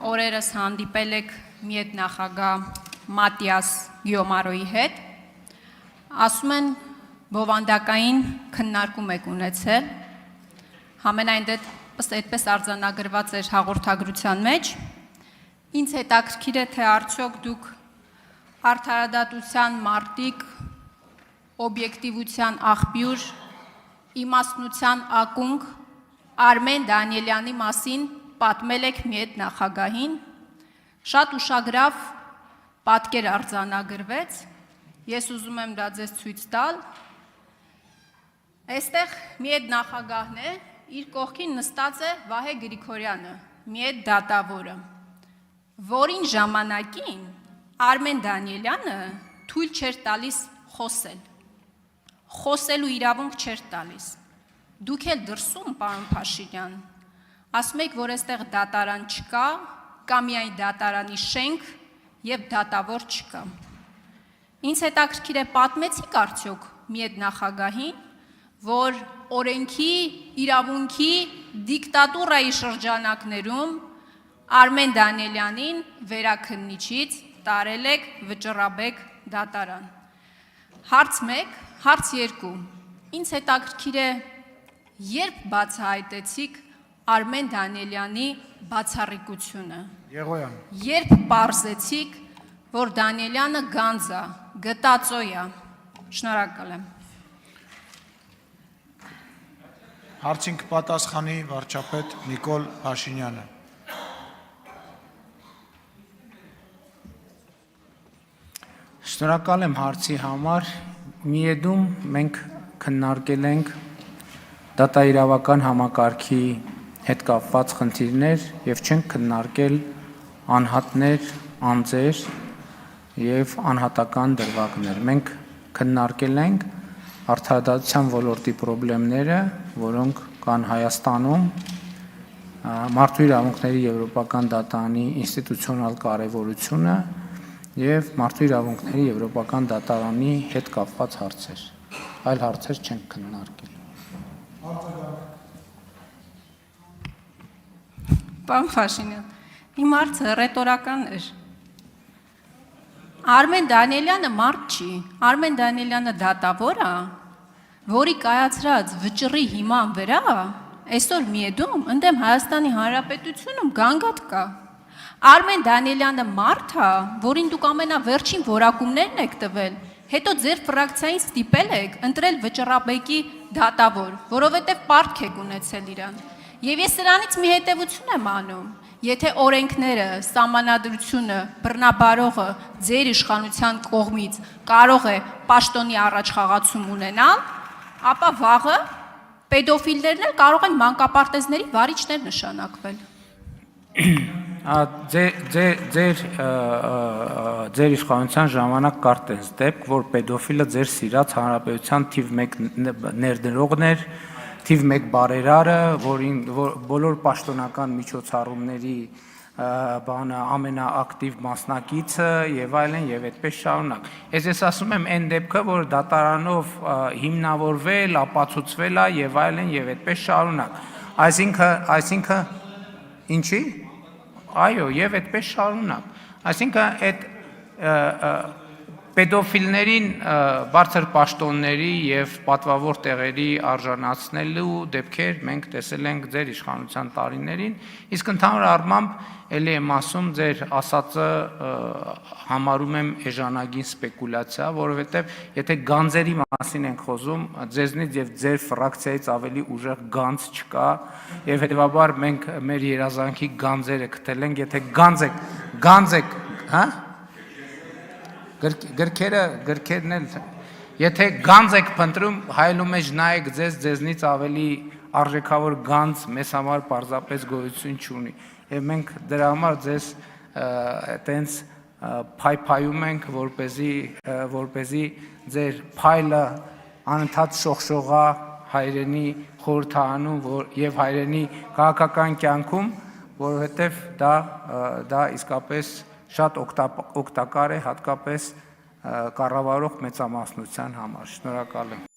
օրերս հանդիպել եք մի հետ նախագահ Մատիաս Գյոմարոյի հետ, ասում են բովանդակային քննարկում եք ունեցել, համենայն դեպս այդպես արձանագրված էր հաղորդագրության մեջ, ինձ հետաքրքիր է, թե արդյոք դուք արդարադատության մարտիկ, օբյեկտիվության աղբյուր, իմաստնության ակունք Արմեն Դանիելյանի մասին պատմել եք մի հետ նախագահին, շատ ուշագրավ պատկեր արձանագրվեց, ես ուզում եմ դա ձեզ ցույց տալ, այստեղ մի հետ նախագահն է, իր կողքին նստած է Վահե Գրիգորյանը, մի հետ դատավորը, որին ժամանակին Արմեն Դանիելյանը թույլ չէր տալիս խոսել, խոսելու իրավունք չէր տալիս, դուք էլ դրսում, պարոն Փաշինյան, ասում եք, որ այստեղ դատարան չկա, կա միայն դատարանի շենք և դատավոր չկա։ Ինձ հետաքրքիր է պատմեցիք արդյոք մի հետ նախագահին, որ օրենքի, իրավունքի, դիկտատուրայի շրջանակներում Արմեն Դանիելյանին վերաքննիչից տարել եք վճռաբեկ դատարան։ Հարց 1, հարց 2, ինձ հետաքրքիր է, երբ բացահայտեցիք Արմեն Դանիելյանի բացառիկությունը, երբ պարզեցիք, որ Դանիելյանը գանձ է, գտածո է, շնորհակալ եմ։ Հարցին կպատասխանի վարչապետ Նիկոլ Փաշինյանը։ Շնորհակալ եմ հարցի համար, միեդում մենք քննարկել ենք դատաիրավական համակարգի հետ կապված խնդիրներ և չենք քննարկել անհատներ, անձեր և անհատական դրվագներ։ Մենք քննարկել ենք արդարադատության ոլորտի խնդիրները, որոնք կան Հայաստանում, մարդու իրավունքների եվրոպական դատարանի ինստիտուցիոնալ կարևորությունը և մարդու իրավունքների եվրոպական դատարանի հետ կապված հարցեր։ Այլ հարցեր չենք քննարկել։ Պարոն Փաշինյան, իմ հարցը ռետորական էր։ Արմեն Դանիելյանը մարդ չի, Արմեն Դանիելյանը դատավոր է, որի կայացրած վճռի հիման վրա, այսօր միեդում ընդդեմ Հայաստանի Հանրապետությունում գանգատ կա։ Արմեն Դանիելյանը մարդ է, որին դուք ամենավերջին որակումներն եք տվել, հետո ձեր ֆրակցիային ստիպել եք ընտրել վճռաբեկի դատավոր, որովհետև պարտք եք ունեցել իրան։ Եվ ես սրանից մի հետևություն եմ անում, եթե օրենքները, սահմանադրությունը, բռնաբարողը ձեր իշխանության կողմից կարող է պաշտոնի առաջխաղացում ունենալ, ապա վաղը պեդոֆիլներն էլ կարող են մանկապարտեզների վարիչներ նշանակվել։ Ձեր իշխանության ժամանակ կար տես դեպք, որ պեդոֆիլը ձեր սիրած հանրապետության թիվ 1 ներդրողն էր, թիվ 1 բարերարը, որին բոլոր պաշտոնական միջոցառումների ամենաակտիվ մասնակիցը և այլն և այդպես շարունակ։ Ես ասում եմ այն դեպքը, որ դատարանով հիմնավորվել, ապացուցվել է և այլն և այդպես շարունակ։ Այսինքն, ինչի՞։ Այո, և այդպես շարունակ։ Այսինքն, այդ պեդոֆիլներին բարձր պաշտոնների և պատվավոր տեղերի արժանացնելու դեպքեր մենք տեսել ենք ձեր իշխանության տարիներին, իսկ ընդհանուր առմամբ էլի եմ ասում, ձեր ասածը համարում եմ էժանագին սպեկուլյացիա, որովհետև եթե գանձերի մասին ենք խոսում, ձեզնից և ձեր ֆրակցիայից ավելի ուժեղ գանձ չկա, և հետևաբար մենք մեր երազանքի գանձերը գտել ենք, եթե գանձ եք, գրքերն էլ, եթե գանձ եք փնտրում, հայելու մեջ նայեք ձեզնից ավելի արժեքավոր գանձ մեզ համար պարզապես գոյություն չունի, և մենք դրա համար ձեզ տենց փայփայում ենք, որպեսզի ձեր փայլը անընդհատ շողշողա հայրենի խորհրդարանում և հայրենի քաղաքական կյանքում, որովհետև դա իսկապես շատ օգտակար է հատկապես կառավարող մեծամասնության համար։ Շնորհակալ եմ։